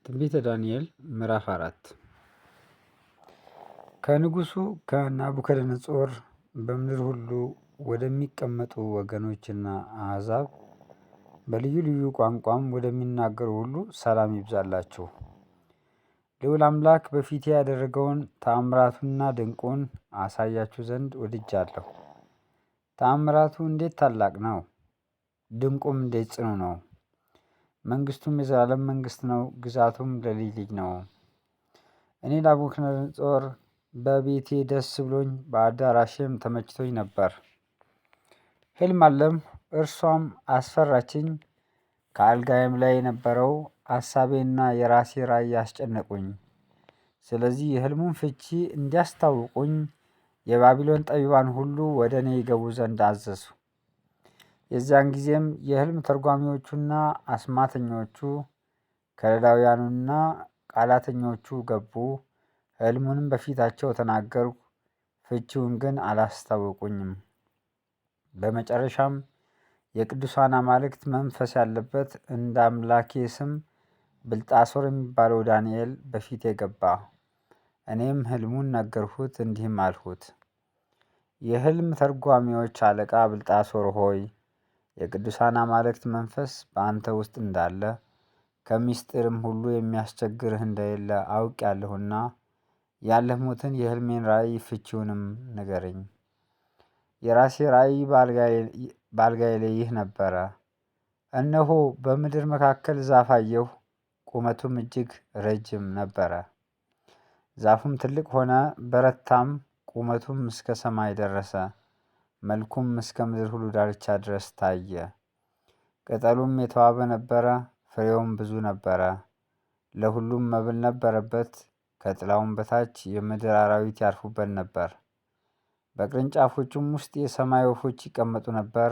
ትንቢተ ዳንኤል ምዕራፍ 4 ከንጉሡ ከናቡከደነፆር በምድር ሁሉ ወደሚቀመጡ ወገኖችና አሕዛብ በልዩ ልዩ ቋንቋም ወደሚናገሩ ሁሉ ሰላም ይብዛላችሁ። ልዑል አምላክ በፊቴ ያደረገውን ተአምራቱንና ድንቁን አሳያችሁ ዘንድ ወድጃለሁ። ተአምራቱ እንዴት ታላቅ ነው! ድንቁም እንዴት ጽኑ ነው! መንግስቱም የዘላለም መንግስት ነው፣ ግዛቱም ለልጅ ልጅ ነው። እኔ ናቡከደነፆር በቤቴ ደስ ብሎኝ በአዳራሼም ተመችቶኝ ነበር። ሕልም አለምሁ፣ እርሷም አስፈራችኝ። ከአልጋዬም ላይ የነበረው አሳቤና የራሴ ራእይ አስጨነቁኝ። ስለዚህ የሕልሙን ፍቺ እንዲያስታውቁኝ የባቢሎን ጠቢባን ሁሉ ወደ እኔ ይገቡ ዘንድ አዘዙ። የዚያን ጊዜም የሕልም ተርጓሚዎቹና አስማተኞቹ ከለዳውያኑና ቃላተኞቹ ገቡ። ሕልሙንም በፊታቸው ተናገርሁ፣ ፍቺውን ግን አላስታወቁኝም። በመጨረሻም የቅዱሳን አማልክት መንፈስ ያለበት እንደ አምላኬ ስም ብልጣሶር የሚባለው ዳንኤል በፊቴ ገባ። እኔም ሕልሙን ነገርሁት፣ እንዲህም አልሁት፦ የሕልም ተርጓሚዎች አለቃ ብልጣሶር ሆይ፣ የቅዱሳን አማልክት መንፈስ በአንተ ውስጥ እንዳለ ከምስጢርም ሁሉ የሚያስቸግርህ እንደሌለ አውቄአለሁና ያለምሁትን የሕልሜን ራእይ ፍቺውንም ንገረኝ። የራሴ ራእይ በአልጋዬ ላይ ይህ ነበረ። እነሆ በምድር መካከል ዛፍ አየሁ፣ ቁመቱም እጅግ ረጅም ነበረ። ዛፉም ትልቅ ሆነ፣ በረታም፣ ቁመቱም እስከ ሰማይ ደረሰ፣ መልኩም እስከ ምድር ሁሉ ዳርቻ ድረስ ታየ። ቅጠሉም የተዋበ ነበረ፣ ፍሬውም ብዙ ነበረ፣ ለሁሉም መብል ነበረበት። ከጥላውም በታች የምድር አራዊት ያርፉበት ነበር። በቅርንጫፎቹም ውስጥ የሰማይ ወፎች ይቀመጡ ነበር።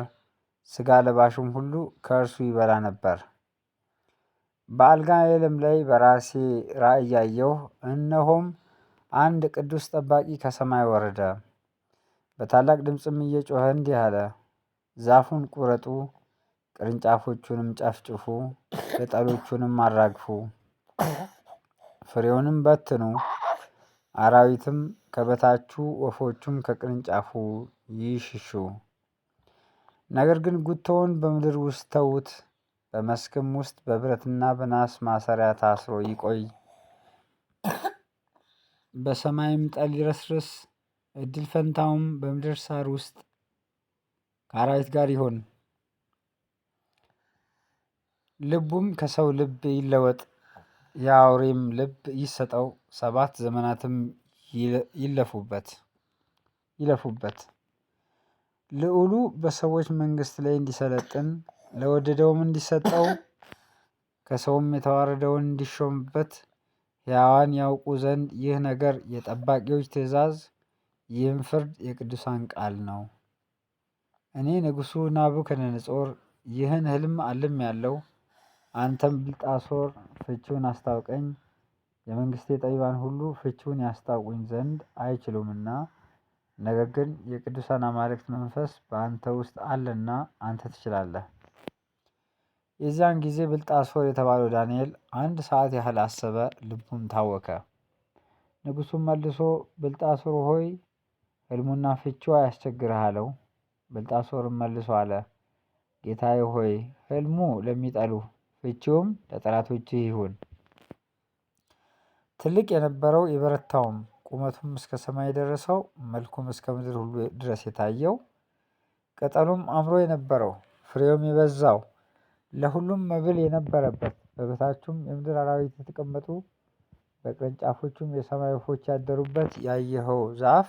ሥጋ ለባሹም ሁሉ ከእርሱ ይበላ ነበር። በአልጋዬም ላይ በራሴ ራእይ አየሁ። እነሆም አንድ ቅዱስ ጠባቂ ከሰማይ ወረደ። በታላቅ ድምፅም እየጮኸ እንዲህ አለ፦ ዛፉን ቁረጡ፣ ቅርንጫፎቹንም ጨፍጭፉ፣ ቅጠሎቹንም አራግፉ፣ ፍሬውንም በትኑ። አራዊትም ከበታቹ ወፎቹም ከቅርንጫፉ ይሽሹ። ነገር ግን ጉቶውን በምድር ውስጥ ተዉት፣ በመስክም ውስጥ በብረትና በናስ ማሰሪያ ታስሮ ይቆይ። በሰማይም ጠል ይረስርስ፣ እድል ፈንታውም በምድር ሳር ውስጥ ከአራዊት ጋር ይሆን። ልቡም ከሰው ልብ ይለወጥ፣ የአውሬም ልብ ይሰጠው። 7 ዘመናትም ይለፉበት። ልዑሉ በሰዎች መንግስት ላይ እንዲሰለጥን ለወደደውም እንዲሰጠው፣ ከሰውም የተዋረደውን እንዲሾምበት ሕያዋን ያውቁ ዘንድ ይህ ነገር የጠባቂዎች ትእዛዝ፣ ይህም ፍርድ የቅዱሳን ቃል ነው። እኔ ንጉሡ ናቡከደነፆር ይህን ሕልም አልሜአለሁ። አንተም ብልጣሶር ፍቺውን አስታውቀኝ። የመንግስቴ ጠቢባን ሁሉ ፍቺውን ያስታውቁኝ ዘንድ አይችሉምና፣ ነገር ግን የቅዱሳን አማልክት መንፈስ በአንተ ውስጥ አለና አንተ ትችላለህ። የዚያን ጊዜ ብልጣሶር የተባለው ዳንኤል 1 ሰዓት ያህል አሰበ፣ ልቡም ታወከ። ንጉሡም መልሶ ብልጣሶር ሆይ፣ ሕልሙና ፍቺው አያስቸግርህ አለው። ብልጣሶርም መልሶ አለ፦ ጌታዬ ሆይ፣ ሕልሙ ለሚጠሉህ ፍቺውም ለጠላቶችህ ይሁን። ትልቅ የነበረው የበረታውም ቁመቱም እስከ ሰማይ የደረሰው መልኩም እስከ ምድር ሁሉ ድረስ የታየው ቅጠሉም አምሮ የነበረው ፍሬውም የበዛው ለሁሉም መብል የነበረበት በበታቹም የምድር አራዊት የተቀመጡ በቅርንጫፎቹም የሰማይ ወፎች ያደሩበት ያየኸው ዛፍ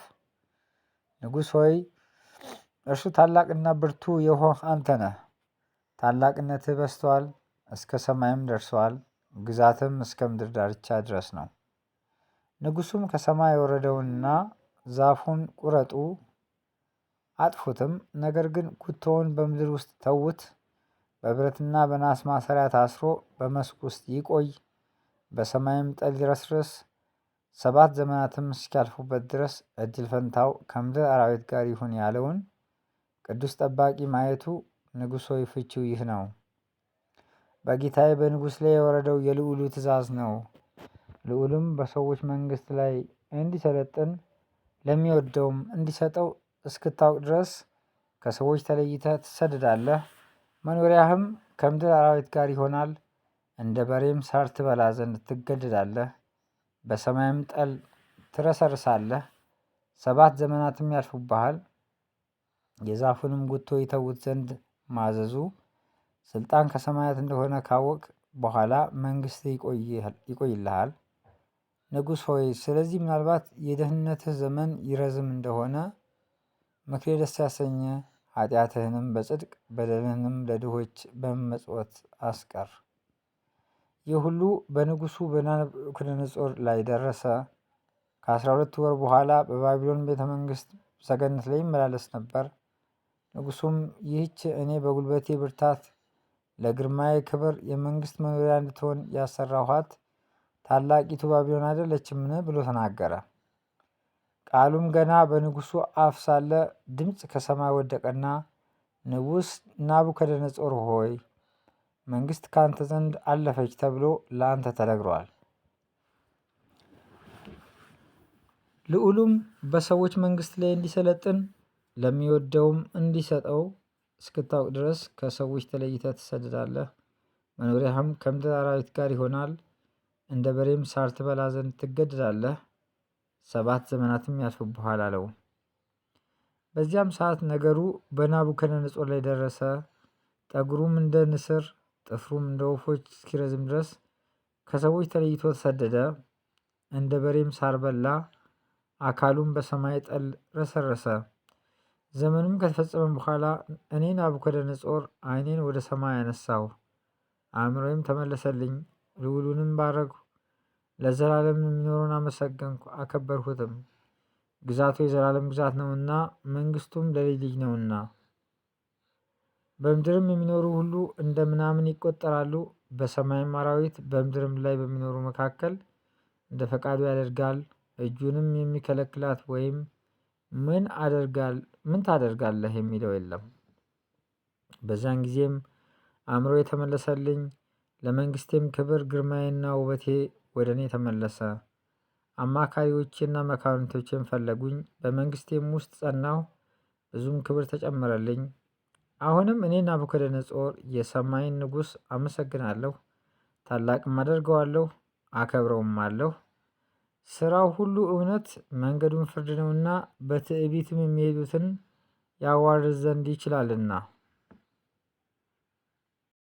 ንጉሥ ሆይ፣ እርሱ ታላቅና ብርቱ የሆንህ አንተ ነህ። ታላቅነትህ በዝቶአል፣ እስከ ሰማይም ደርሶአል፣ ግዛትም እስከ ምድር ዳርቻ ድረስ ነው። ንጉሡም ከሰማይ የወረደውንና ዛፉን ቁረጡ አጥፉትም፣ ነገር ግን ጉቶውን በምድር ውስጥ ተዉት፣ በብረትና በናስ ማሰሪያ ታስሮ በመስክ ውስጥ ይቆይ፣ በሰማይም ጠል ይረስርስ፣ 7 ዘመናትም እስኪያልፉበት ድረስ እድል ፈንታው ከምድር አራዊት ጋር ይሁን ያለውን ቅዱስ ጠባቂ ማየቱ ንጉሥ ሆይ ፍቺው ይህ ነው። በጌታዬ በንጉሥ ላይ የወረደው የልዑሉ ትእዛዝ ነው። ልዑልም በሰዎች መንግስት ላይ እንዲሰለጥን ለሚወደውም እንዲሰጠው እስክታውቅ ድረስ ከሰዎች ተለይተህ ትሰደዳለህ። መኖሪያህም ከምድር አራዊት ጋር ይሆናል። እንደ በሬም ሳር ትበላ ዘንድ ትገደዳለህ። በሰማይም ጠል ትረሰርሳለህ። 7 ዘመናትም ያልፉብሃል። የዛፉንም ጉቶ ይተዉት ዘንድ ማዘዙ ስልጣን ከሰማያት እንደሆነ ካወቅ በኋላ መንግስት ይቆይልሃል። ንጉሥ ሆይ ስለዚህ ምናልባት የደህንነትህ ዘመን ይረዝም እንደሆነ ምክሬ ደስ ያሰኘ ኃጢአትህንም በጽድቅ በደልህንም ለድሆች በመመጽወት አስቀር። ይህ ሁሉ በንጉሡ በናቡከደነፆር ላይ ደረሰ። ከ12 ወር በኋላ በባቢሎን ቤተ መንግስት ሰገነት ላይ ይመላለስ ነበር። ንጉሡም ይህች እኔ በጉልበቴ ብርታት ለግርማዬ ክብር የመንግስት መኖሪያ እንድትሆን ያሰራኋት ታላቂቱ ባቢሎን አይደለችምን ብሎ ተናገረ። ቃሉም ገና በንጉሡ አፍ ሳለ ድምፅ ከሰማይ ወደቀና ንጉሥ ናቡከደነፆር ሆይ መንግስት ካንተ ዘንድ አለፈች ተብሎ ለአንተ ተነግሯል። ልዑሉም በሰዎች መንግስት ላይ እንዲሰለጥን ለሚወደውም እንዲሰጠው እስክታውቅ ድረስ ከሰዎች ተለይተህ ትሰደዳለህ። መኖሪያህም ከምድር አራዊት ጋር ይሆናል። እንደ በሬም ሳር ትበላ ዘንድ ትገደዳለህ። 7 ዘመናትም ያልፉብሃል አለው። በዚያም ሰዓት ነገሩ በናቡከደነፆር ላይ ደረሰ። ጠጉሩም እንደ ንስር ጥፍሩም እንደ ወፎች እስኪረዝም ድረስ ከሰዎች ተለይቶ ተሰደደ። እንደ በሬም ሳር በላ። አካሉም በሰማይ ጠል ረሰረሰ። ዘመኑም ከተፈጸመ በኋላ እኔ ናቡከደነፆር ዓይኔን ወደ ሰማይ አነሳሁ፣ አእምሮዬም ተመለሰልኝ። ልዑሉንም ባረክሁ፣ ለዘላለም የሚኖረውን አመሰገንኩ አከበርሁትም። ግዛቱ የዘላለም ግዛት ነውና መንግስቱም ለልጅ ልጅ ነውና። በምድርም የሚኖሩ ሁሉ እንደ ምናምን ይቆጠራሉ። በሰማይም አራዊት በምድርም ላይ በሚኖሩ መካከል እንደ ፈቃዱ ያደርጋል። እጁንም የሚከለክላት ወይም ምን ታደርጋለህ የሚለው የለም። በዚያን ጊዜም አእምሮ የተመለሰልኝ፣ ለመንግስቴም ክብር ግርማዬና ውበቴ ወደ እኔ ተመለሰ። አማካሪዎቼና መኳንንቶቼም ፈለጉኝ፣ በመንግስቴም ውስጥ ጸናሁ፣ ብዙም ክብር ተጨመረልኝ። አሁንም እኔ ናቡከደነፆር የሰማይን ንጉሥ አመሰግናለሁ፣ ታላቅም አደርገዋለሁ፣ አከብረውም አለሁ። ስራው ሁሉ እውነት መንገዱን ፍርድ ነውና በትዕቢትም የሚሄዱትን ያዋርድ ዘንድ ይችላልና።